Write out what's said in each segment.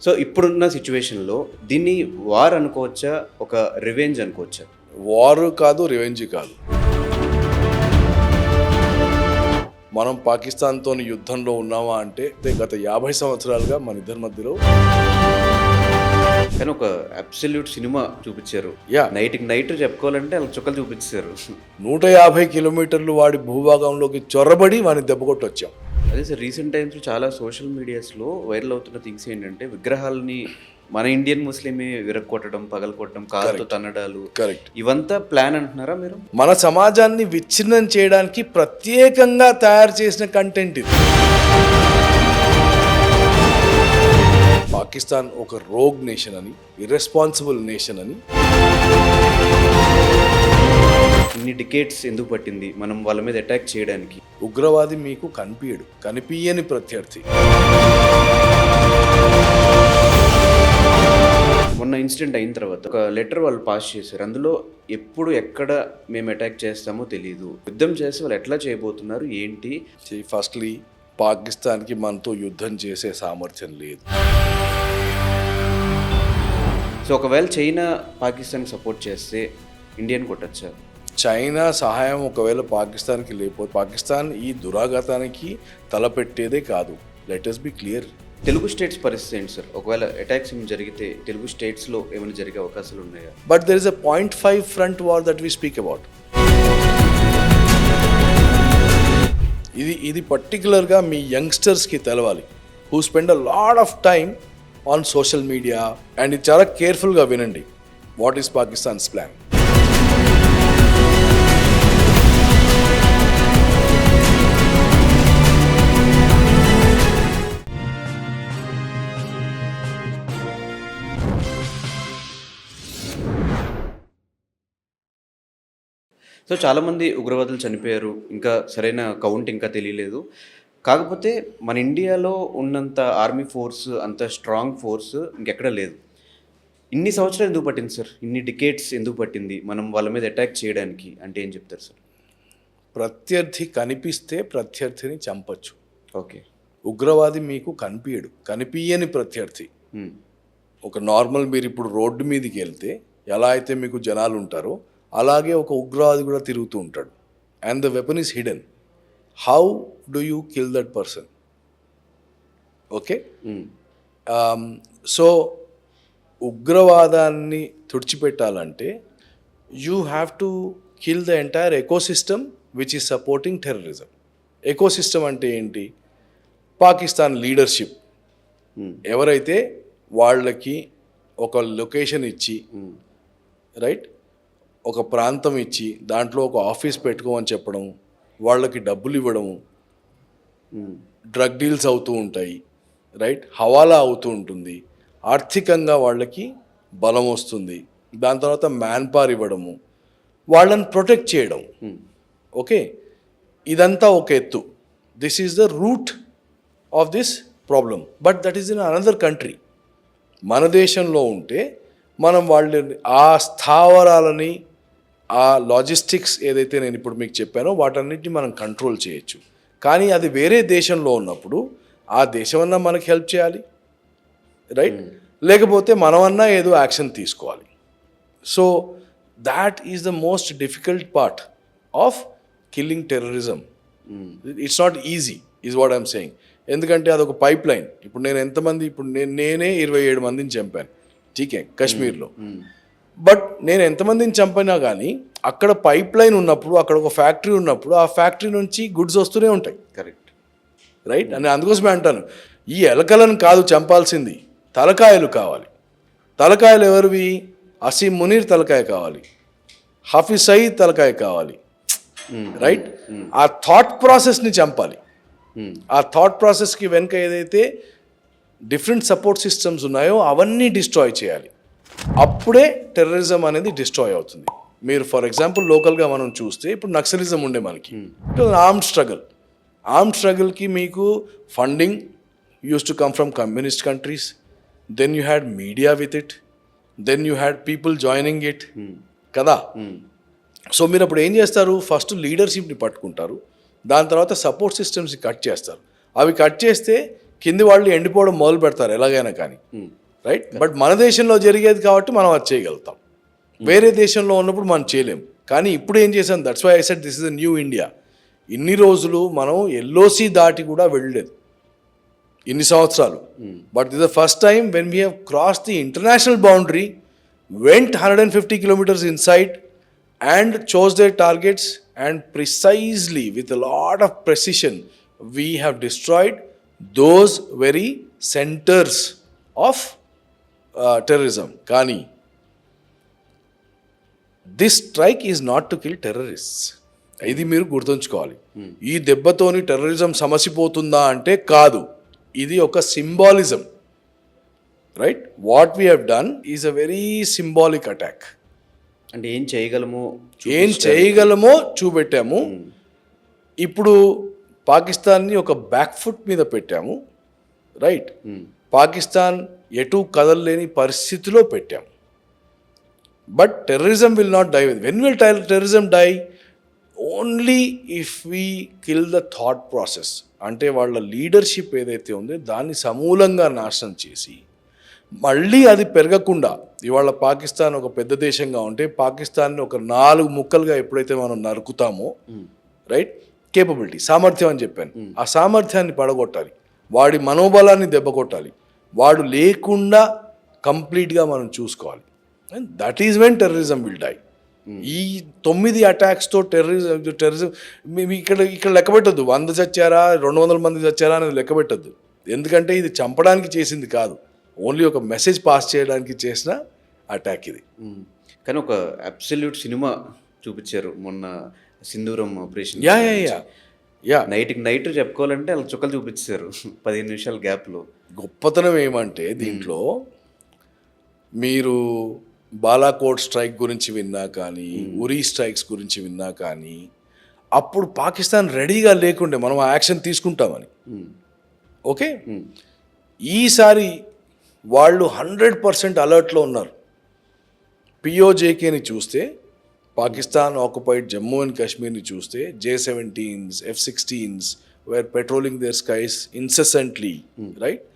So ఇప్పుడున్న సిట్యుయేషన్‌లో దీన్ని వార్ అనుకోవచ్చా? ఒక రివెంజ్ అనుకోవచ్చా? వార్ కాదు, రివెంజ్ కాదు. మనం పాకిస్తాన్‌తోని యుద్ధంలో ఉన్నామా అంటే గత 50 సంవత్సరాలుగా మన ఇద్దరి మధ్యలో కానీ ఒక అబ్సల్యూట్ సినిమా చూపిచ్చారు. యాహ్! నైట్‌కి నైట్ చెప్పుకోవాలంటే ఆళ్ళ చుక్కలు చూపిచ్చేసారు. 150 కిలోమీటర్లు వాడి భూభాగంలోకి చొరబడి వాడిని దెబ్బకొట్టొచ్చాం. అదే సార్ రీసెంట్ టైమ్స్‌లో చాలా సోషల్ మీడియాస్‌లో వైరల్ అవుతున్న థింగ్స్ ఏంటంటే విగ్రహాలని మన ఇండియన్ ముస్లిమే విరగ్గొట్టడం, పగలగొట్టడం, కాలుతో తన్నడాలు కరెక్ట్. ఇవంతా ప్లాన్ అంటున్నారా మీరు? మన సమాజాన్ని విచ్ఛిన్నం చేయడానికి ప్రత్యేకంగా తయారు చేసిన కంటెంట్ ఇది. పాకిస్తాన్ ఒక రోగ్ నేషన్ అని, ఇర్రెస్పాన్సిబుల్ నేషన్ అని. ఇన్ని డికేట్స్ ఎందుకు పట్టింది మనం వాళ్ళ మీద అటాక్ చేయడానికి? ఉగ్రవాది మీకు కనిపించడు, కనిపించని ప్రత్యర్థి. మొన్న ఇన్సిడెంట్ అయిన తర్వాత ఒక లెటర్ వాళ్ళు పాస్ చేశారు. అందులో ఎప్పుడు ఎక్కడ మేము అటాక్ చేస్తామో తెలియదు, యుద్ధం చేసి వాళ్ళు ఎట్లా చేయబోతున్నారు ఏంటి? ఫస్ట్లీ పాకిస్తాన్కి మనతో యుద్ధం చేసే సామర్థ్యం లేదు. సో ఒకవేళ చైనా పాకిస్తాన్కి సపోర్ట్ చేస్తే ఇండియన్ కొట్టచ్చా? చైనా సహాయం ఒకవేళ పాకిస్తాన్కి లేకపోతే పాకిస్తాన్ ఈ దురాఘాతానికి తలపెట్టేదే కాదు. Let us be clear. Telugu states పరిస్థితి ఏంటి సార్? ఒకవేళ అటాక్స్ ఏమైనా జరిగితే తెలుగు స్టేట్స్లో ఏమైనా జరిగే అవకాశాలు ఉన్నాయా? But there is a 0.5 front war that we speak about. ఇది పర్టికులర్గా మీ యంగ్స్టర్స్కి తెలవాలి, who spend a lot of time on social media. And ఇది చాలా కేర్ఫుల్గా వినండి. What is Pakistan's plan? So చాలామంది ఉగ్రవాదులు చనిపోయారు, ఇంకా సరైన కౌంట్ ఇంకా తెలియలేదు. కాకపోతే మన ఇండియాలో ఉన్నంత ఆర్మీ ఫోర్స్, అంత స్ట్రాంగ్ ఫోర్స్ ఇంకెక్కడ లేదు. ఇన్ని సంవత్సరాలు ఎందుకు పట్టింది సార్? ఇన్ని డికేట్స్ ఎందుకు పట్టింది మనం వాళ్ళ మీద అటాక్ చేయడానికి? అంటే ఏం చెప్తారు సార్? ప్రత్యర్థి కనిపిస్తే ప్రత్యర్థిని చంపచ్చు. ఓకే. ఉగ్రవాది మీకు కనిపించడు, కనిపించని ప్రత్యర్థి. ఒక నార్మల్ మీరు ఇప్పుడు రోడ్డు మీదకి వెళ్తే ఎలా అయితే మీకు జనాలు ఉంటారో అలాగే ఒక ఉగ్రవాది కూడా తిరుగుతూ ఉంటాడు. And the weapon is hidden. How do you kill that person? Okay. So ఉగ్రవాదాన్ని తుడిచిపెట్టాలంటే you have to kill the entire ecosystem which is supporting terrorism. Ecosystem అంటే ఏంటి? పాకిస్తాన్ లీడర్షిప్ ఎవరైతే వాళ్ళకి ఒక లొకేషన్ ఇచ్చి, రైట్, ఒక ప్రాంతం ఇచ్చి దాంట్లో ఒక ఆఫీస్ పెట్టుకోమని చెప్పడం, వాళ్ళకి డబ్బులు ఇవ్వడము, డ్రగ్ డీల్స్ అవుతూ ఉంటాయి, రైట్, హవాలా అవుతూ ఉంటుంది, ఆర్థికంగా వాళ్ళకి బలం వస్తుంది, దాని తర్వాత మ్యాన్ పవర్ ఇవ్వడము, వాళ్ళని ప్రొటెక్ట్ చేయడం. ఓకే, ఇదంతా ఒక ఎత్తు. This is the root of this problem. But that is in another country. మన దేశంలో ఉంటే మనం వాళ్ళని ఆ స్థావరాలని, ఆ లాజిస్టిక్స్ ఏదైతే నేను ఇప్పుడు మీకు చెప్పానో వాటన్నిటిని మనం కంట్రోల్ చేయొచ్చు. కానీ అది వేరే దేశంలో ఉన్నప్పుడు ఆ దేశమన్నా మనకి హెల్ప్ చేయాలి, రైట్? లేకపోతే మనమన్నా ఏదో యాక్షన్ తీసుకోవాలి. So that is the most difficult part of killing terrorism. It's not easy is what I'm saying. ఎందుకంటే అదొక పైప్ లైన్. ఇప్పుడు నేను ఎంతమంది, ఇప్పుడు నేనే 27 మందిని చంపాను, ఠీకే, కాశ్మీర్లో. బట్ నేను ఎంతమందిని చంపినా కానీ అక్కడ పైప్ లైన్ ఉన్నప్పుడు, అక్కడ ఒక ఫ్యాక్టరీ ఉన్నప్పుడు ఆ ఫ్యాక్టరీ నుంచి గుడ్స్ వస్తూనే ఉంటాయి. Correct, right. అని అందుకోసమే అంటాను, ఈ ఎలకలను కాదు చంపాల్సింది, తలకాయలు కావాలి. తలకాయలు ఎవరివి? అసీం మునీర్ తలకాయ కావాలి, హఫీజ్ సయీద్ తలకాయ కావాలి, రైట్. ఆ థాట్ ప్రాసెస్ని చంపాలి. ఆ థాట్ ప్రాసెస్కి వెనుక ఏదైతే డిఫరెంట్ సపోర్ట్ సిస్టమ్స్ ఉన్నాయో అవన్నీ డిస్ట్రాయ్ చేయాలి. అప్పుడే టెర్రరిజం అనేది డిస్ట్రాయ్ అవుతుంది. మీరు ఫర్ ఎగ్జాంపుల్ లోకల్గా మనం చూస్తే ఇప్పుడు నక్సలిజం ఉండే మనకి, it was armed struggle. Armed స్ట్రగల్కి మీకు funding used to come from communist countries, then you had media with it, then you had people joining it, కదా. సో మీరు అప్పుడు ఏం చేస్తారు? ఫస్ట్ లీడర్షిప్ని పట్టుకుంటారు, దాని తర్వాత సపోర్ట్ సిస్టమ్స్ని కట్ చేస్తారు. అవి కట్ చేస్తే కింది వాళ్ళు ఎండిపోవడం మొదలు పెడతారు ఎలాగైనా కానీ, రైట్? బట్ మన దేశంలో జరిగేది కాబట్టి మనం అది చేయగలుగుతాం. వేరే దేశంలో ఉన్నప్పుడు మనం చేయలేం. కానీ ఇప్పుడు ఏం చేసాం, that's why I said this is the new India. ఇన్ని రోజులు మనం ఎల్ఓసి దాటి కూడా వెళ్ళలేదు, ఇన్ని సంవత్సరాలు. But this the first time when we have cross the international boundary, went 150 kilometers inside and chose their targets, and precisely with a lot of precision we have destroyed those very centers of terrorism. Kani, this strike is not to kill terrorists. ఇది మీరు గుర్తుంచుకోవాలి. ఈ దెబ్బతోని terrorism సమసిపోతుందా అంటే కాదు, ఇది ఒక symbolism, right? What we have done is a very symbolic attack. అంటే ఏం చేయగలమో చూపెట్టాము. ఇప్పుడు పాకిస్తాన్ని ఒక బ్యాక్ ఫుట్ మీద పెట్టాము, రైట్? పాకిస్తాన్ ఎటు కదలలేని పరిస్థితిలో పెట్టాము. But terrorism will not die. When will terrorism die? Only if we kill the thought process. అంటే వాళ్ళ లీడర్షిప్ ఏదైతే ఉందో దాన్ని సమూలంగా నాశనం చేసి, మళ్ళీ అది పెరగకుండా, ఇవాళ పాకిస్తాన్ ఒక పెద్ద దేశంగా ఉంటే పాకిస్తాన్ని ఒక 4 ముక్కలుగా ఎప్పుడైతే మనం నరుకుతామో, రైట్, కేపబిలిటీ, సామర్థ్యం అని చెప్పాను, ఆ సామర్థ్యాన్ని పడగొట్టాలి, వాడి మనోబలాన్ని దెబ్బ కొట్టాలి, వాడు లేకుండా కంప్లీట్గా మనం చూసుకోవాలి. And that is when terrorism will die. ఈ 9 అటాక్స్తో టెర్రరిజం ఇక్కడ లెక్క పెట్టద్దు, 100 చచ్చారా 200 మంది చచ్చారా అనేది లెక్క పెట్టద్దు. ఎందుకంటే ఇది చంపడానికి చేసింది కాదు, ఓన్లీ ఒక మెసేజ్ పాస్ చేయడానికి చేసిన అటాక్ ఇది. కానీ ఒక అబ్సల్యూట్ సినిమా చూపించారు మొన్న, సింధూరం ఆపరేషన్. యా నైట్కి నైట్ చెప్పుకోవాలంటే అలా చుక్కలు చూపించారు 15 నిమిషాల గ్యాప్లో. గొప్పతనం ఏమంటే దీంట్లో మీరు బాలాకోట్ స్ట్రైక్ గురించి విన్నా కానీ, ఉరీ స్ట్రైక్స్ గురించి విన్నా కానీ, అప్పుడు పాకిస్తాన్ రెడీగా లేకుండే మనం ఆ యాక్షన్ తీసుకుంటామని. ఓకే, ఈసారి వాళ్ళు 100% అలర్ట్లో ఉన్నారు. పిఓజేకేని చూస్తే, పాకిస్తాన్ ఆక్యుపైడ్ జమ్మూ అండ్ కాశ్మీర్ని చూస్తే, J-17s, F-16s were patrolling their skies incessantly, right?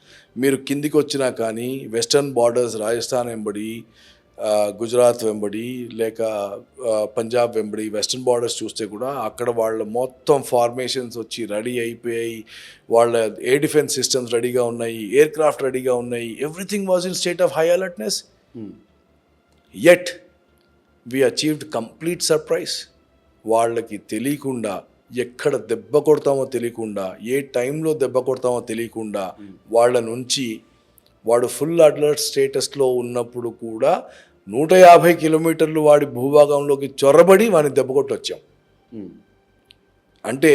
మీరు కిందికి వచ్చినా కానీ వెస్టర్న్ బార్డర్స్, రాజస్థాన్ వెంబడి, గుజరాత్ వెంబడి, లేక పంజాబ్ వెంబడి వెస్టర్న్ బార్డర్స్ చూస్తే కూడా అక్కడ వాళ్ళ మొత్తం ఫార్మేషన్స్ వచ్చి రెడీ అయిపోయాయి, వాళ్ళ ఎయిర్ డిఫెన్స్ సిస్టమ్స్ రెడీగా ఉన్నాయి, ఎయిర్ క్రాఫ్ట్ రెడీగా ఉన్నాయి, everything was in state of high alertness. Yet we achieved complete surprise. వాళ్ళకి తెలియకుండా, ఎక్కడ దెబ్బ కొడతామో తెలియకుండా, ఏ టైంలో దెబ్బ కొడతామో తెలియకుండా, వాళ్ళ నుంచి వాడు ఫుల్ అలర్ట్ స్టేటస్లో ఉన్నప్పుడు కూడా 150 kilometers వాడి భూభాగంలోకి చొరబడి వాడిని దెబ్బ కొట్టి వచ్చాం. అంటే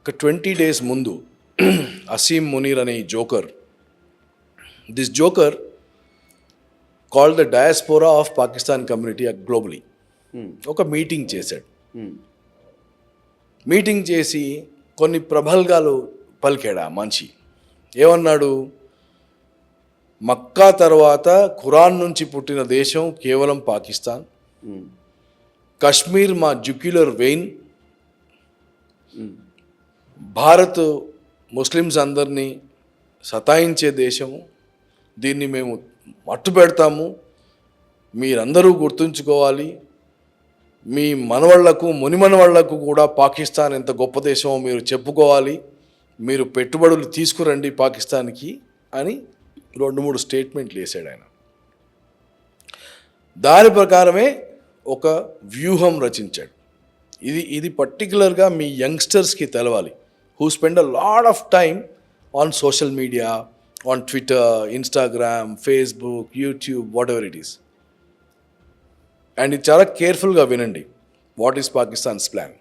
ఒక 20 days ముందు అసీం మునీర్ అనే ఈ joker, this joker called the diaspora of Pakistan community globally, ఒక మీటింగ్ చేశాడు. మీటింగ్ చేసి కొన్ని ప్రబల్గాలు పలికాడు ఆ మనిషి. ఏమన్నాడు? మక్కా తర్వాత ఖురాన్ నుంచి పుట్టిన దేశం కేవలం పాకిస్తాన్, కశ్మీర్ మా జుక్యులర్ వెయిన్, భారత్ ముస్లిమ్స్ అందరినీ సతాయించే దేశము, దీన్ని మేము మట్టు పెడతాము, మీరందరూ గుర్తుంచుకోవాలి, మీ మనవాళ్లకు మునిమనవాళ్లకు కూడా పాకిస్తాన్ ఎంత గొప్ప దేశమో మీరు చెప్పుకోవాలి, మీరు పెట్టుబడులు తీసుకురండి పాకిస్తాన్కి అని 2-3 స్టేట్మెంట్లు వేసాడు ఆయన. దాని ప్రకారమే ఒక వ్యూహం రచించాడు. ఇది పర్టికులర్గా మీ యంగ్స్టర్స్కి తెలవాలి, who spend a lot of time on social media, on Twitter, Instagram, Facebook, YouTube, whatever it is. And ఇది చాలా కేర్ఫుల్గా వినండి. What is Pakistan's plan?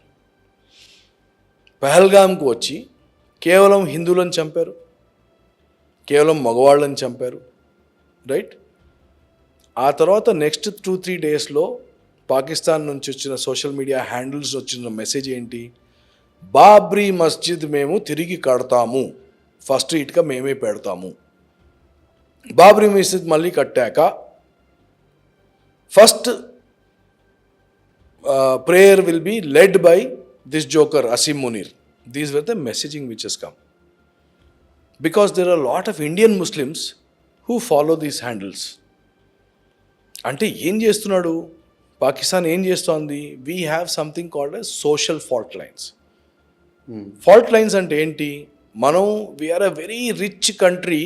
పహల్గామ్కు వచ్చి కేవలం హిందువులను చంపారు, కేవలం మగవాళ్ళని చంపారు, రైట్? ఆ తర్వాత నెక్స్ట్ 2-3 daysలో పాకిస్తాన్ నుంచి వచ్చిన సోషల్ మీడియా హ్యాండిల్స్ వచ్చిన మెసేజ్ ఏంటి? బాబ్రీ మస్జిద్ మేము తిరిగి కడతాము, ఫస్ట్ ఇటుక మేమే పెడతాము. బాబ్రీ మస్జిద్ మళ్ళీ కట్టాక first prayer will be led by this joker Asim Munir. These were the messaging which has come. because there are a lot of Indian Muslims who follow these handles. అంటే ఏం చేస్తున్నాడు పాకిస్తాన్, ఏం చేస్తోంది? We have something called as social fault lines. Fault lines అంటే ఏంటి? మనం we are a very rich country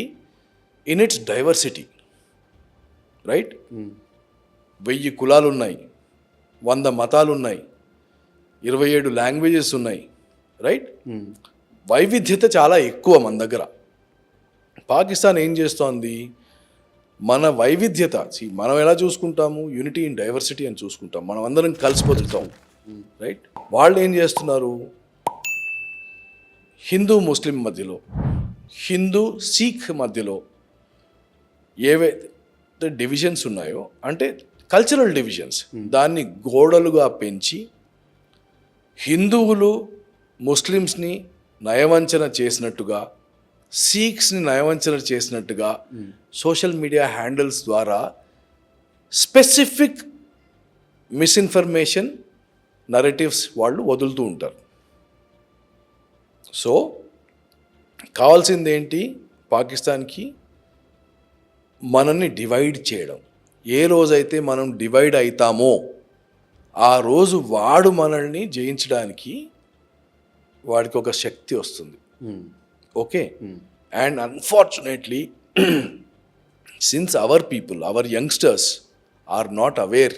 in its diversity, right? 1000 కులాలు ఉన్నాయి, 100 మతాలు ఉన్నాయి, 27 లాంగ్వేజెస్ ఉన్నాయి, రైట్? వైవిధ్యత చాలా ఎక్కువ మన దగ్గర. పాకిస్తాన్ ఏం చేస్తోంది? మన వైవిధ్యత, మనం ఎలా చూసుకుంటాము? యూనిటీ ఇన్ డైవర్సిటీ అని చూసుకుంటాం, మనం అందరం కలిసి బతుకుతాం, రైట్? వాళ్ళు ఏం చేస్తున్నారు? హిందూ ముస్లిం మధ్యలో, హిందూ సిక్ మధ్యలో ఏవైతే డివిజన్స్ ఉన్నాయో, అంటే కల్చరల్ డివిజన్స్, దాన్ని గోడలుగా పెంచి హిందువులు ముస్లిమ్స్ని నయవంచన చేసినట్టుగా, సిక్స్ని నయవంచన చేసినట్టుగా సోషల్ మీడియా హ్యాండిల్స్ ద్వారా స్పెసిఫిక్ మిస్ఇన్ఫర్మేషన్ నరేటివ్స్ వాళ్ళు వదులుతూ ఉంటారు. సో కావాల్సింది ఏంటి పాకిస్తాన్కి? మనల్ని డివైడ్ చేయడం. ఏ రోజైతే మనం డివైడ్ అవుతామో ఆ రోజు వాడు మనల్ని జయించడానికి వాడికి ఒక శక్తి వస్తుంది. Okay, and unfortunately since our people, our youngsters are not aware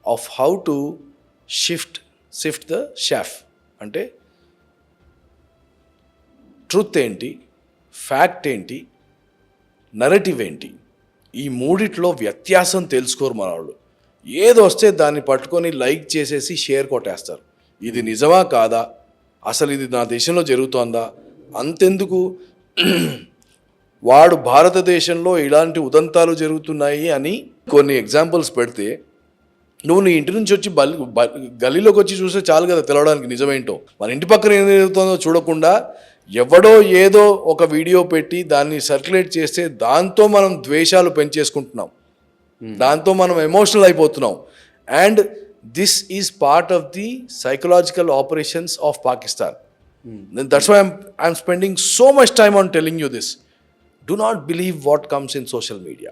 of how to shift the chaff, అంటే ట్రూత్ ఏంటి, ఫ్యాక్ట్ ఏంటి, నరేటివ్ ఏంటి, ఈ మూడిట్లో వ్యత్యాసం తెలుసుకోరు మన వాళ్ళు. ఏది వస్తే దాన్ని పట్టుకొని లైక్ చేసేసి షేర్ కొట్టేస్తారు. ఇది నిజమా కాదా, అసలు ఇది నా దేశంలో జరుగుతోందా, అంతెందుకు వాడు భారతదేశంలో ఇలాంటి ఉదంతాలు జరుగుతున్నాయి అని కొన్ని ఎగ్జాంపుల్స్ పెడితే నువ్వు నీ ఇంటి నుంచి వచ్చి గల్లీలోకి వచ్చి చూస్తే చాలు కదా తెలవడానికి నిజమేంటో. మన ఇంటి పక్కన ఏం జరుగుతుందో చూడకుండా ఎవడో ఏదో ఒక వీడియో పెట్టి దాన్ని సర్క్యులేట్ చేస్తే దాంతో మనం ద్వేషాలు పెంచేసుకుంటున్నాం, దాంతో మనం ఎమోషనల్ అయిపోతున్నాం. And this is part of the psychological operations of Pakistan. That's why I'm spending so much time on telling you this. Do not believe what comes in social media.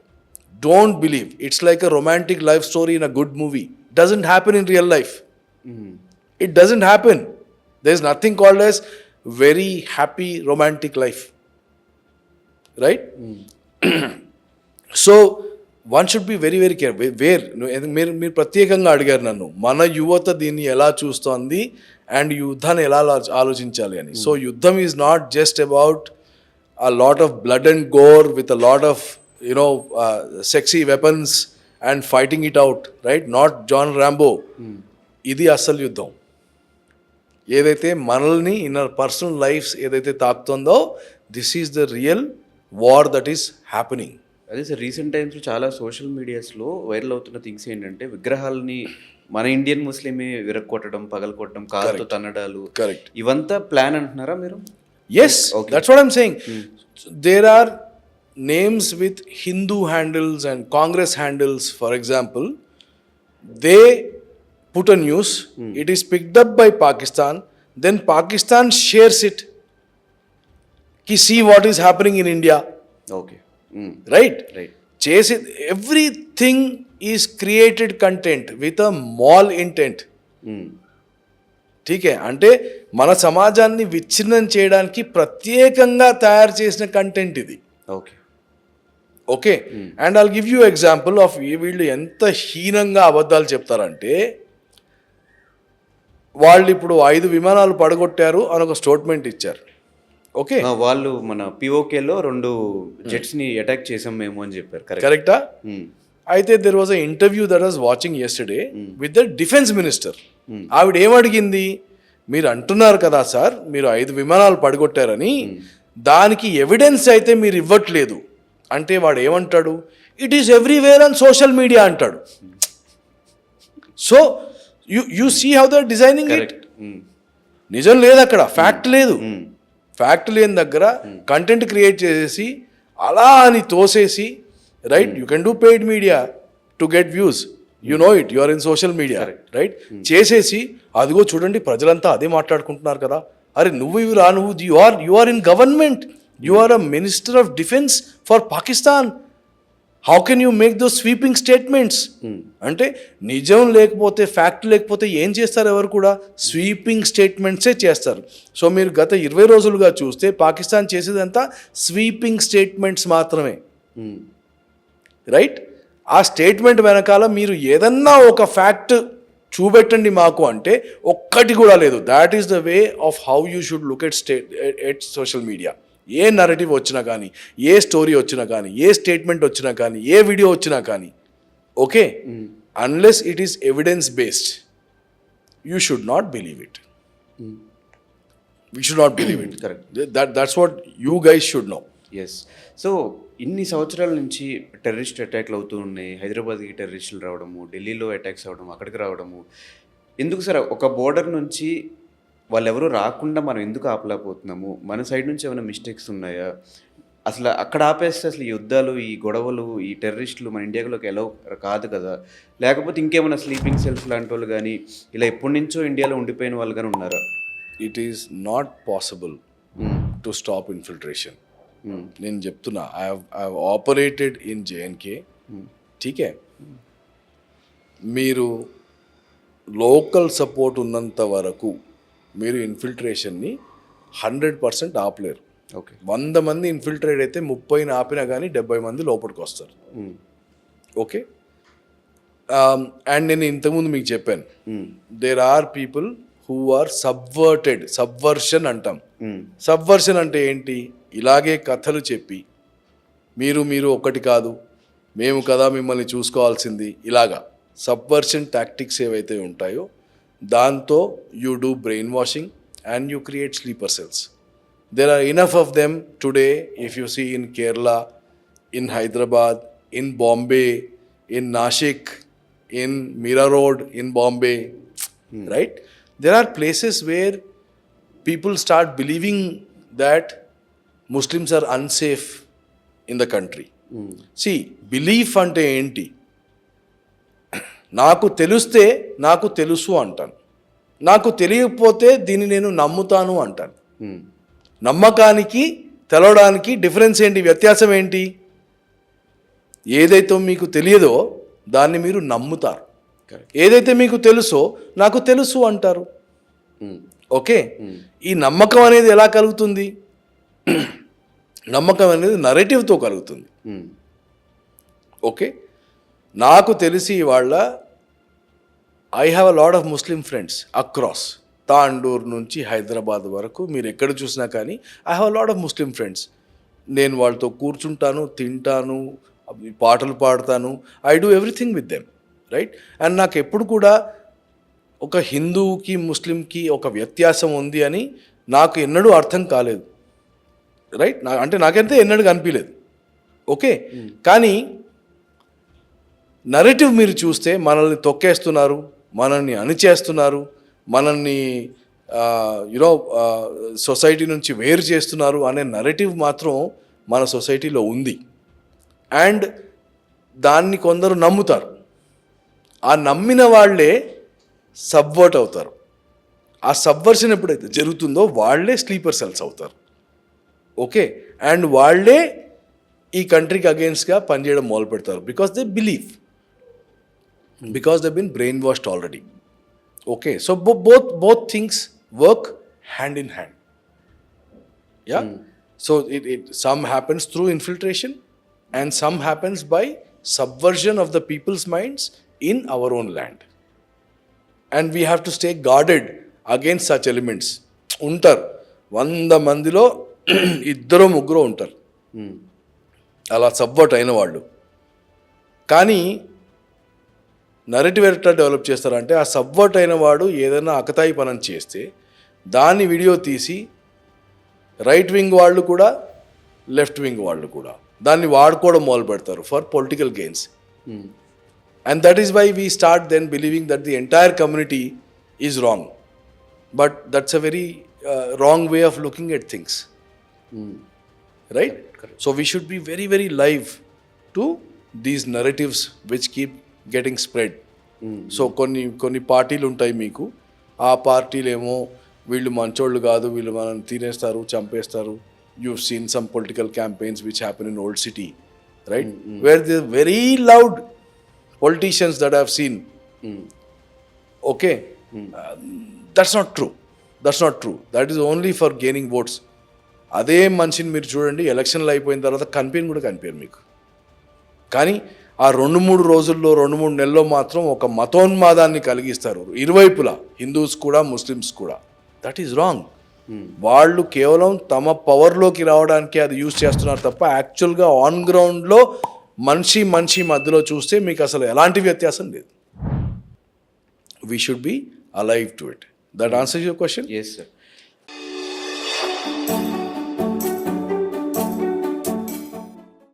Don't believe. It's like a romantic life story in a good movie. Doesn't happen in real life. It doesn't happen. There's nothing called as very happy romantic life. Right? So one should be very very careful. మీరు ప్రత్యేకంగా అడిగారు నన్ను, మన యువత దీన్ని ఎలా చూస్తోంది and యుద్ధాన్ని ఎలా ఆలోచించాలి అని. సో యుద్ధం is not just about a lot of blood and gore with a lot of sexy weapons and fighting it out, right? Not John Rambo. ఇది అసలు యుద్ధం. ఏదైతే మనల్ని ఇన్ అవర్ పర్సనల్ లైఫ్స్ ఏదైతే తాకుతుందో, this is the real war that is happening. అదే sir, recent టైమ్స్లో చాలా సోషల్ మీడియాస్లో వైరల్ అవుతున్న థింగ్స్ ఏంటంటే విగ్రహాలని మన ఇండియన్ ముస్లిమే విరక్కొట్టడం, పగలకొట్టడం, కాలుతో తన్నడాలు, కరెక్ట్. ఇవంతా ప్లాన్ అంటున్నారా మీరు? Yes, okay. That's what I'm saying. There are names with Hindu handles and Congress handles, for example. They put a news, it is picked up by Pakistan, then Pakistan shares it. Ki see what is happening in India. Okay. Right? Right. Chase it. Everything is created content with a mall intent. ఠీకే, అంటే మన సమాజాన్ని విచ్ఛిన్నం చేయడానికి ప్రత్యేకంగా తయారు చేసిన content ఇది. Okay okay and I'll give you example of వీళ్ళు ఎంత హీనంగా అబద్ధాలు చెప్తారంటే, వాళ్ళు ఇప్పుడు 5 విమానాలు పడగొట్టారు అని ఒక స్టేట్మెంట్ ఇచ్చారు. ఓకే, వాళ్ళు మన పిఓకేలో 2 జెట్స్ని అటాక్ చేసాం మేము అని చెప్పారు. కరెక్టా? అయితే there was a interview that was watching yesterday with the defence minister. ఆవిడ ఏమడిగింది, మీరు అంటున్నారు కదా సార్ మీరు 5 విమానాలు పడగొట్టారని, దానికి ఎవిడెన్స్ అయితే మీరు ఇవ్వట్లేదు అంటే వాడు ఏమంటాడు, it is everywhere on social media అంటాడు. So you see how the designing it. నిజం లేదు అక్కడ, ఫ్యాక్ట్ లేదు. ఫ్యాక్ట్ లేని దగ్గర కంటెంట్ క్రియేట్ చేసేసి అలా అని తోసేసి, right? You can do paid media to get views, you know it, you are in social media, right? చేసేసి అదిగో చూడండి ప్రజలంతా అదే మాట్లాడుకుంటున్నారు కదా, అరే నువ్వు ఇవి రా, నువ్వు you are in government, You are a minister of defense for Pakistan. How can you make those sweeping statements? అంటే నిజం లేకపోతే ఫ్యాక్ట్ లేకపోతే ఏం చేస్తారు? ఎవరు కూడా స్వీపింగ్ స్టేట్మెంట్సే చేస్తారు. సో మీరు గత 20 రోజులుగా చూస్తే పాకిస్తాన్ చేసేదంతా స్వీపింగ్ స్టేట్మెంట్స్ మాత్రమే, రైట్? ఆ స్టేట్మెంట్ వెనకాల మీరు ఏదన్నా ఒక ఫ్యాక్ట్ చూపెట్టండి మాకు అంటే ఒక్కటి కూడా లేదు. That is the way of how you should look at social media. A narrative వచ్చినా కానీ, ఏ స్టోరీ వచ్చినా కానీ, ఏ స్టేట్మెంట్ వచ్చినా కానీ, ఏ వీడియో వచ్చినా కానీ, okay, unless it is evidence based, you should not believe it. We should not believe it. Correct. That's what you guys should know. Yes. So ఇన్ని సంవత్సరాల నుంచి టెర్రరిస్ట్ అటాక్లు అవుతూ ఉన్నాయి. హైదరాబాద్కి టెర్రరిస్టులు రావడము, ఢిల్లీలో అటాక్స్ అవ్వడము, అక్కడికి రావడము. ఎందుకు సార్ ఒక బోర్డర్ నుంచి వాళ్ళెవరూ రాకుండా మనం ఎందుకు ఆపలేకపోతున్నాము? మన సైడ్ నుంచి ఏమైనా మిస్టేక్స్ ఉన్నాయా? అసలు అక్కడ ఆపేస్తే అసలు ఈ యుద్ధాలు, ఈ గొడవలు, ఈ టెర్రరిస్టులు మన ఇండియాలోకి ఎలా కాదు కదా? లేకపోతే ఇంకేమైనా స్లీపింగ్ సెల్స్ లాంటి వాళ్ళు కానీ, ఇలా ఎప్పటి నుంచో ఇండియాలో ఉండిపోయిన వాళ్ళు కానీ ఉన్నారా? It is not possible to stop infiltration. నేను చెప్తున్నా, I have operated in J and K. ఠీకే, మీరు లోకల్ సపోర్ట్ ఉన్నంత వరకు మీరు ఇన్ఫిల్ట్రేషన్ని 100% ఆపలేరు. ఓకే, 100 మంది ఇన్ఫిల్ట్రేట్ అయితే 30 ఆపినా కానీ 70 మంది లోపలికి వస్తారు. ఓకే, అండ్ నేను ఇంతకుముందు మీకు చెప్పాను, there are people who are subverted. Subversion అంటాం. సబ్వర్షన్ అంటే ఏంటి? ఇలాగే కథలు చెప్పి మీరు ఒకటి కాదు, మేము కదా మిమ్మల్ని చూసుకోవాల్సింది, ఇలాగా సబ్వర్షన్ టాక్టిక్స్ ఏవైతే ఉంటాయో దాంతో you do brain washing and you create sleeper cells. There are enough of them today. If you see in Kerala, in Hyderabad, in Bombay, in Nashik, in Mira Road, in Bombay, right? There are places where people start believing that Muslims are unsafe in the country. See, belief అంటే ఏంటి? నాకు తెలిస్తే నాకు తెలుసు అంటాను, నాకు తెలియకపోతే దీన్ని నేను నమ్ముతాను అంటాను. నమ్మకానికి తెలవడానికి డిఫరెన్స్ ఏంటి? వ్యత్యాసం ఏంటి? ఏదైతే మీకు తెలియదో దాన్ని మీరు నమ్ముతారు, ఏదైతే మీకు తెలుసో నాకు తెలుసు అంటారు. ఓకే, ఈ నమ్మకం అనేది ఎలా కలుగుతుంది? నమ్మకం అనేది నరేటివ్తో కలుగుతుంది. ఓకే, నాకు తెలిసి వాళ్ళ I have a lot of Muslim friends across Tandur నుంచి హైదరాబాద్ వరకు. మీరు ఎక్కడ చూసినా కానీ I have a lot of Muslim friends. నేను వాళ్ళతో కూర్చుంటాను, తింటాను, పాటలు పాడతాను. I do everything with them, right? And నాకు ఎప్పుడు కూడా ఒక హిందువుకి ముస్లింకి ఒక వ్యత్యాసం ఉంది అని నాకు ఎన్నడూ అర్థం కాలేదు, రైట్? అంటే నాకైతే ఎన్నడూ కనిపించలేదు. ఓకే, కానీ నరేటివ్ మీరు చూస్తే మనల్ని తొక్కేస్తున్నారు, మనల్ని అణిచేస్తున్నారు, మనల్ని సొసైటీ నుంచి వేరు చేస్తున్నారు అనే నరేటివ్ మాత్రం మన సొసైటీలో ఉంది. అండ్ దాన్ని కొందరు నమ్ముతారు. ఆ నమ్మిన వాళ్ళే సబ్వర్ట్ అవుతారు. ఆ సబ్వర్షన్ ఎప్పుడైతే జరుగుతుందో వాళ్ళే స్లీపర్ సెల్స్ అవుతారు. ఓకే, అండ్ వాళ్ళే ఈ కంట్రీకి అగెయిన్స్ట్గా పనిచేయడం మొదలు పెడతారు. Because they believe, because they been brain washed already. Okay, so both things work hand in hand. Yeah, so it some happens through infiltration and some happens by subversion of the people's minds in our own land. And we have to stay guarded against such elements. ఉంటారు 100 మందిలో 2-3 ఉంటారు అలా subvert అయిన వాళ్ళు. కానీ narrative ఎట్లా develop చేస్తారంటే, ఆ సబ్వర్ట్ అయిన వాడు ఏదైనా అకతాయి పనం చేస్తే దాన్ని వీడియో తీసి రైట్ వింగ్ వాళ్ళు కూడా లెఫ్ట్ వింగ్ వాళ్ళు కూడా దాన్ని వాడుకోవడం మొదలు పెడతారు for political gains. And that is why we start then believing that the entire community is wrong. But that's a very wrong way of looking at things. Right? Correct. So we should be very, very live to these narratives which keep getting spread. So కొన్ని పార్టీలు ఉంటాయి మీకు, ఆ పార్టీలు ఏమో వీళ్ళు మంచోళ్ళు కాదు, వీళ్ళు మనల్ని తినేస్తారు, చంపేస్తారు, you've seen some political campaigns which happen in Old City, right? Where the very loud politicians that I've seen. Okay, that's not true. That's not true. That is only for gaining votes. అదే మనిషిని మీరు చూడండి, ఎలక్షన్లు అయిపోయిన తర్వాత కనిపించారు మీకు. కానీ ఆ 2-3 రోజుల్లో 2-3 నెలల్లో మాత్రం ఒక మతోన్మాదాన్ని కలిగిస్తారు ఇరువైపులా, హిందూస్ కూడా ముస్లిమ్స్ కూడా. That is wrong. వాళ్ళు కేవలం తమ పవర్లోకి రావడానికి అది యూజ్ చేస్తున్నారు తప్ప యాక్చువల్గా ఆన్ గ్రౌండ్లో మనిషి మధ్యలో చూస్తే మీకు అసలు ఎలాంటి వ్యత్యాసం లేదు. We should be alive to it. That answers your question? Yes sir.